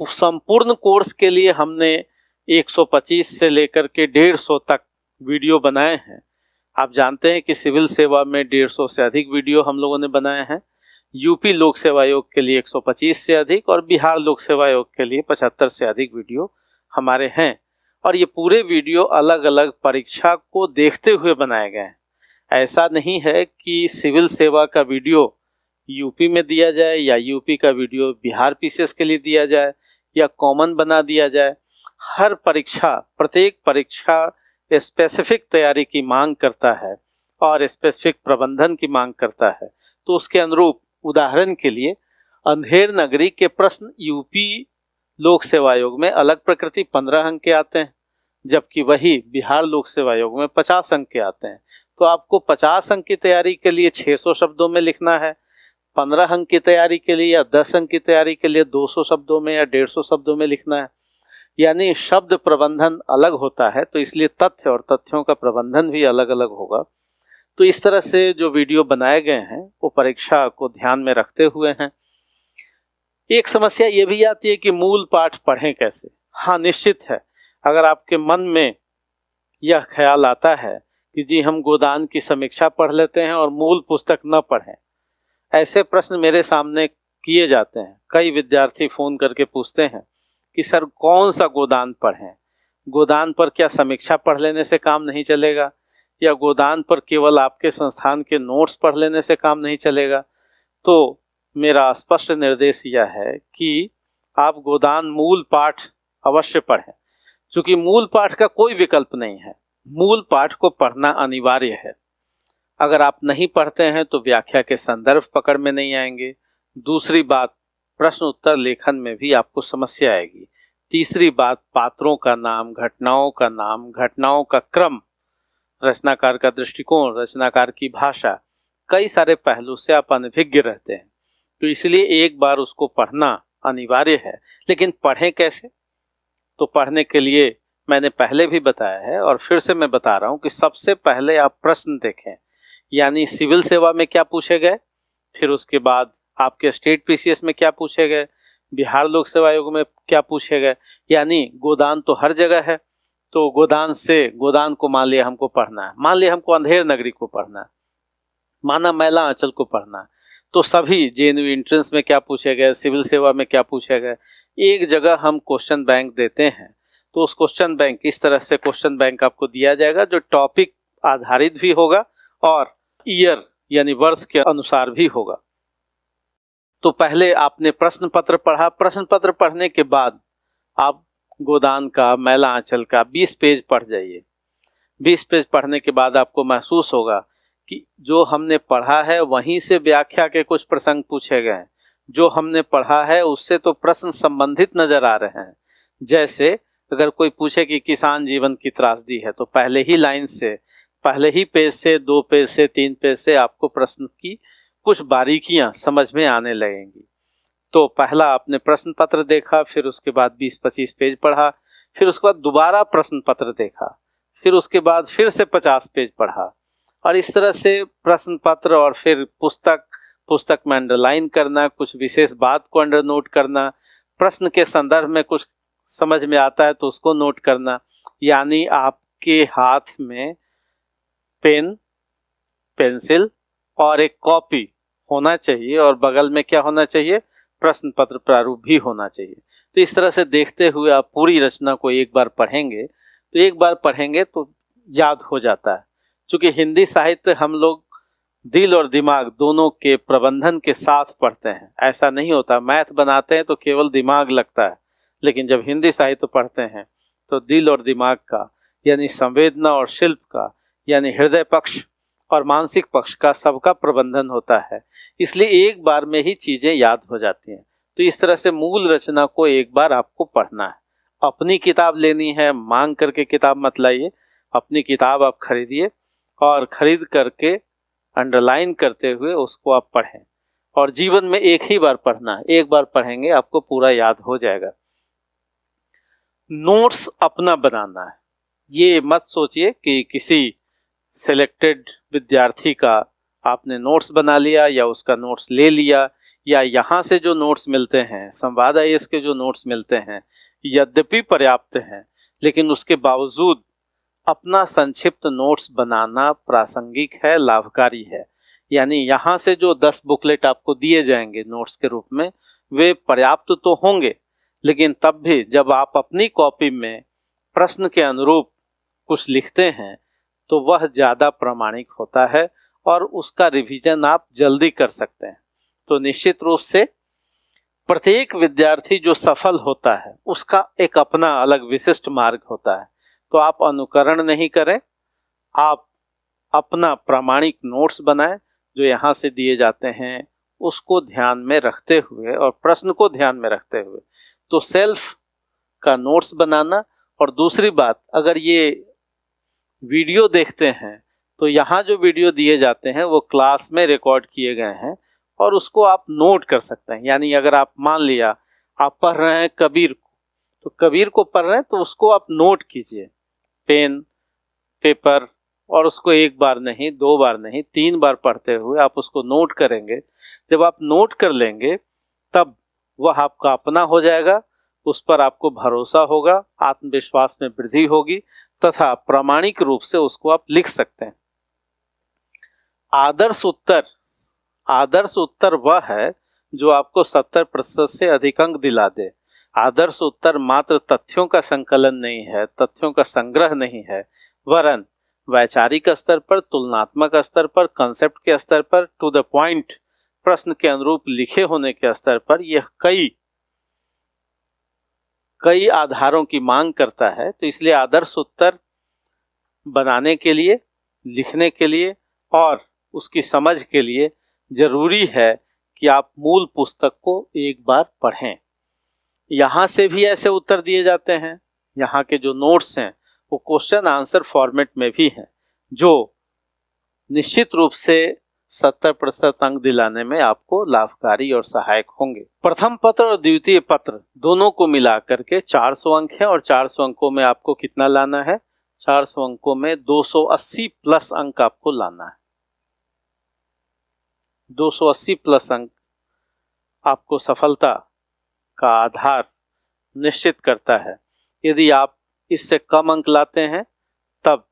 संपूर्ण कोर्स के लिए हमने 125 से लेकर के 150 तक वीडियो बनाए हैं। आप जानते हैं कि सिविल सेवा में 150 से अधिक वीडियो हम लोगों ने बनाए हैं। यूपी लोक सेवा आयोग के लिए 125 से अधिक, और बिहार लोक सेवा आयोग के लिए 75 से अधिक वीडियो हमारे हैं। और ये पूरे वीडियो अलग अलग परीक्षा को देखते हुए बनाए गए हैं। ऐसा नहीं है कि सिविल सेवा का वीडियो यूपी में दिया जाए, या यूपी का वीडियो बिहार पीसीएस के लिए दिया जाए, या कॉमन बना दिया जाए। हर परीक्षा, प्रत्येक परीक्षा स्पेसिफिक तैयारी की मांग करता है और स्पेसिफिक प्रबंधन की मांग करता है। तो उसके अनुरूप, उदाहरण के लिए, अंधेर नगरी के प्रश्न यूपी लोक सेवा आयोग में अलग प्रकृति 15 अंक के आते हैं, जबकि वही बिहार लोक सेवा आयोग में 50 अंक के आते हैं। तो आपको 50 अंक की तैयारी के लिए 600 शब्दों में लिखना है, 15 अंक की तैयारी के लिए या 10 अंक की तैयारी के लिए 200 शब्दों में या 150 शब्दों में लिखना है। यानी शब्द प्रबंधन अलग होता है, तो इसलिए तथ्य और तथ्यों का प्रबंधन भी अलग अलग होगा। तो इस तरह से जो वीडियो बनाए गए हैं वो परीक्षा को ध्यान में रखते हुए हैं। एक समस्या ये भी आती है कि मूल पाठ पढ़ें कैसे। हाँ, निश्चित है, अगर आपके मन में यह ख्याल आता है कि जी हम गोदान की समीक्षा पढ़ लेते हैं और मूल पुस्तक न पढ़ें, ऐसे प्रश्न मेरे सामने किए जाते हैं। कई विद्यार्थी फ़ोन करके पूछते हैं कि सर कौन सा गोदान पढ़ें, गोदान पर क्या समीक्षा पढ़ लेने से काम नहीं चलेगा, या गोदान पर केवल आपके संस्थान के नोट्स पढ़ लेने से काम नहीं चलेगा। तो मेरा स्पष्ट निर्देश यह है कि आप गोदान मूल पाठ अवश्य पढ़ें, क्योंकि मूल पाठ का कोई विकल्प नहीं है। मूल पाठ को पढ़ना अनिवार्य है। अगर आप नहीं पढ़ते हैं तो व्याख्या के संदर्भ पकड़ में नहीं आएंगे। दूसरी बात, प्रश्न उत्तर लेखन में भी आपको समस्या आएगी। तीसरी बात, पात्रों का नाम, घटनाओं का नाम, घटनाओं का क्रम, रचनाकार का दृष्टिकोण, रचनाकार की भाषा, कई सारे पहलू से आप अनभिज्ञ रहते हैं। तो इसलिए एक बार उसको पढ़ना अनिवार्य है। लेकिन पढ़ें कैसे? तो पढ़ने के लिए मैंने पहले भी बताया है और फिर से मैं बता रहा हूं कि सबसे पहले आप प्रश्न देखें, यानी सिविल सेवा में क्या पूछे गए, फिर उसके बाद आपके स्टेट पीसीएस में क्या पूछे गए, बिहार लोक सेवा आयोग में क्या पूछे गए। यानी गोदान तो हर जगह है, तो गोदान को मान लिया हमको पढ़ना है, मान लिया हमको अंधेर नगरी को पढ़ना है, माना मैला आंचल को पढ़ना है, तो सभी जेएनयू एंट्रेंस में क्या पूछे गए, सिविल सेवा में क्या पूछे गए, एक जगह हम क्वेश्चन बैंक देते हैं। तो उस क्वेश्चन बैंक, इस तरह से क्वेश्चन बैंक आपको दिया जाएगा जो टॉपिक आधारित भी होगा और ईयर यानी वर्ष के अनुसार भी होगा। तो पहले आपने प्रश्न पत्र पढ़ा, प्रश्न पत्र पढ़ने के बाद आप गोदान का, मैला आंचल का 20 पेज पढ़ जाइए। 20 पेज पढ़ने के बाद आपको महसूस होगा कि जो हमने पढ़ा है वहीं से व्याख्या के कुछ प्रसंग पूछे गए हैं, जो हमने पढ़ा है उससे तो प्रश्न संबंधित नजर आ रहे हैं। जैसे अगर कोई पूछे कि किसान जीवन की त्रासदी है, तो पहले ही लाइन से, पहले ही पेज से, 2 पेज से, 3 पेज से आपको प्रश्न की कुछ बारीकियां समझ में आने लगेंगी। तो पहला आपने प्रश्न पत्र देखा, फिर उसके बाद 20-25 पेज पढ़ा, फिर उसके बाद दोबारा प्रश्न पत्र देखा, फिर उसके बाद फिर से 50 पेज पढ़ा, और इस तरह से प्रश्न पत्र और फिर पुस्तक में अंडरलाइन करना, कुछ विशेष बात को अंडर नोट करना, प्रश्न के संदर्भ में कुछ समझ में आता है तो उसको नोट करना। यानी आपके हाथ में पेन, पेंसिल और एक कॉपी होना चाहिए, और बगल में क्या होना चाहिए, प्रश्न पत्र प्रारूप भी होना चाहिए। तो इस तरह से देखते हुए आप पूरी रचना को एक बार पढ़ेंगे, तो एक बार पढ़ेंगे तो याद हो जाता है। क्योंकि हिंदी साहित्य हम लोग दिल और दिमाग दोनों के प्रबंधन के साथ पढ़ते हैं। ऐसा नहीं होता मैथ बनाते हैं तो केवल दिमाग लगता है, लेकिन जब हिंदी साहित्य पढ़ते हैं तो दिल और दिमाग का, यानी संवेदना और शिल्प का, यानी हृदय पक्ष और मानसिक पक्ष का, सबका प्रबंधन होता है। इसलिए एक बार में ही चीजें याद हो जाती हैं। तो इस तरह से मूल रचना को एक बार आपको पढ़ना है। अपनी किताब लेनी है, मांग करके किताब मत लाइए, अपनी किताब आप खरीदिए और खरीद करके अंडरलाइन करते हुए उसको आप पढ़ें। और जीवन में एक ही बार पढ़ना है, एक बार पढ़ेंगे आपको पूरा याद हो जाएगा। नोट्स अपना बनाना है। ये मत सोचिए कि किसी सिलेक्टेड विद्यार्थी का आपने नोट्स बना लिया या उसका नोट्स ले लिया, या यहाँ से जो नोट्स मिलते हैं, संवाद आईएएस के जो नोट्स मिलते हैं, यद्यपि पर्याप्त हैं, लेकिन उसके बावजूद अपना संक्षिप्त नोट्स बनाना प्रासंगिक है, लाभकारी है। यानी यहाँ से जो 10 बुकलेट आपको दिए जाएंगे नोट्स के रूप में, वे पर्याप्त तो होंगे, लेकिन तब भी जब आप अपनी कॉपी में प्रश्न के अनुरूप कुछ लिखते हैं तो वह ज़्यादा प्रामाणिक होता है और उसका रिवीजन आप जल्दी कर सकते हैं। तो निश्चित रूप से प्रत्येक विद्यार्थी जो सफल होता है उसका एक अपना अलग विशिष्ट मार्ग होता है। तो आप अनुकरण नहीं करें, आप अपना प्रामाणिक नोट्स बनाएं जो यहाँ से दिए जाते हैं, उसको ध्यान में रखते हुए और प्रश्न को ध्यान में रखते हुए। तो सेल्फ का नोट्स बनाना। और दूसरी बात, अगर ये वीडियो देखते हैं तो यहाँ जो वीडियो दिए जाते हैं वो क्लास में रिकॉर्ड किए गए हैं और उसको आप नोट कर सकते हैं। यानी अगर आप मान लिया आप पढ़ रहे हैं कबीर को, तो कबीर को पढ़ रहे हैं तो उसको आप नोट कीजिए, पेन पेपर, और उसको एक बार नहीं, 2 बार नहीं, 3 बार पढ़ते हुए आप उसको नोट करेंगे। जब आप नोट कर लेंगे तब वह आपका अपना हो जाएगा, उस पर आपको भरोसा होगा, आत्मविश्वास में वृद्धि होगी तथा प्रामाणिक रूप से उसको आप लिख सकते हैं। आदर्श उत्तर वह है जो आपको 70% से अधिक अंक दिला दे। आदर्श उत्तर मात्र तथ्यों का संकलन नहीं है, तथ्यों का संग्रह नहीं है, वरन वैचारिक स्तर पर, तुलनात्मक स्तर पर, कंसेप्ट के स्तर पर, टू द पॉइंट प्रश्न के अनुरूप लिखे होने के स्तर पर यह कई आधारों की मांग करता है। तो इसलिए आदर्श उत्तर बनाने के लिए, लिखने के लिए और उसकी समझ के लिए जरूरी है कि आप मूल पुस्तक को एक बार पढ़ें। यहाँ से भी ऐसे उत्तर दिए जाते हैं, यहाँ के जो नोट्स हैं वो क्वेश्चन आंसर फॉर्मेट में भी हैं, जो निश्चित रूप से 70% अंक दिलाने में आपको लाभकारी और सहायक होंगे। प्रथम पत्र और द्वितीय पत्र दोनों को मिला करके 400 अंक है और 400 अंकों में आपको कितना लाना है? 400 अंकों में 280 प्लस अंक आपको लाना है। 280 प्लस अंक आपको सफलता का आधार निश्चित करता है। यदि आप इससे कम अंक लाते हैं तब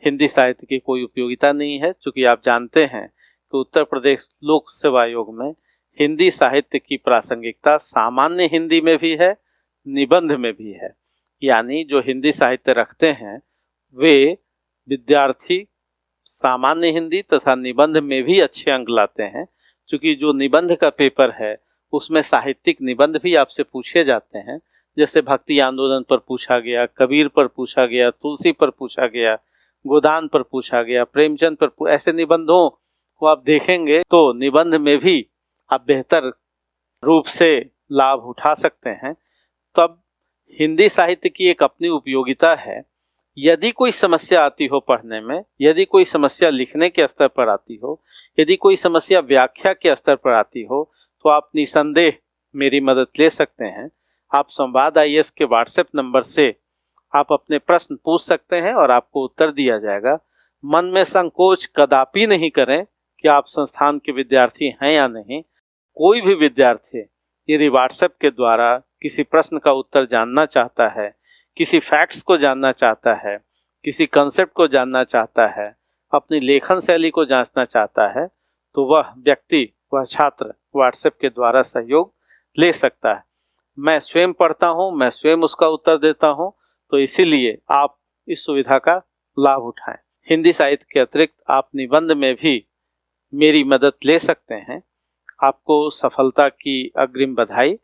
हिंदी साहित्य की कोई उपयोगिता नहीं है, क्योंकि आप जानते हैं कि उत्तर प्रदेश लोक सेवा आयोग में हिंदी साहित्य की प्रासंगिकता सामान्य हिंदी में भी है, निबंध में भी है। यानी जो हिंदी साहित्य रखते हैं वे विद्यार्थी सामान्य हिंदी तथा निबंध में भी अच्छे अंक लाते हैं, क्योंकि जो निबंध का पेपर है उसमें साहित्यिक निबंध भी आपसे पूछे जाते हैं। जैसे भक्ति आंदोलन पर पूछा गया, कबीर पर पूछा गया, तुलसी पर पूछा गया, गोदान पर पूछा गया, प्रेमचंद पर, ऐसे निबंधों को आप देखेंगे तो निबंध में भी आप बेहतर रूप से लाभ उठा सकते हैं। तब हिंदी साहित्य की एक अपनी उपयोगिता है। यदि कोई समस्या आती हो पढ़ने में, यदि कोई समस्या लिखने के स्तर पर आती हो, यदि कोई समस्या व्याख्या के स्तर पर आती हो, तो आप निसंदेह मेरी मदद ले सकते हैं। आप संवाद IAS के व्हाट्सएप नंबर से आप अपने प्रश्न पूछ सकते हैं और आपको उत्तर दिया जाएगा। मन में संकोच कदापि नहीं करें कि आप संस्थान के विद्यार्थी हैं या नहीं। कोई भी विद्यार्थी यदि व्हाट्सएप के द्वारा किसी प्रश्न का उत्तर जानना चाहता है, किसी फैक्ट्स को जानना चाहता है, किसी कंसेप्ट को जानना चाहता है, अपनी लेखन शैली को जांचना चाहता है, तो वह व्यक्ति, वह छात्र व्हाट्सएप के द्वारा सहयोग ले सकता है। मैं स्वयं पढ़ता हूँ, मैं स्वयं उसका उत्तर देता हूँ, तो इसीलिए आप इस सुविधा का लाभ उठाएं। हिंदी साहित्य के अतिरिक्त आप निबंध में भी मेरी मदद ले सकते हैं। आपको सफलता की अग्रिम बधाई।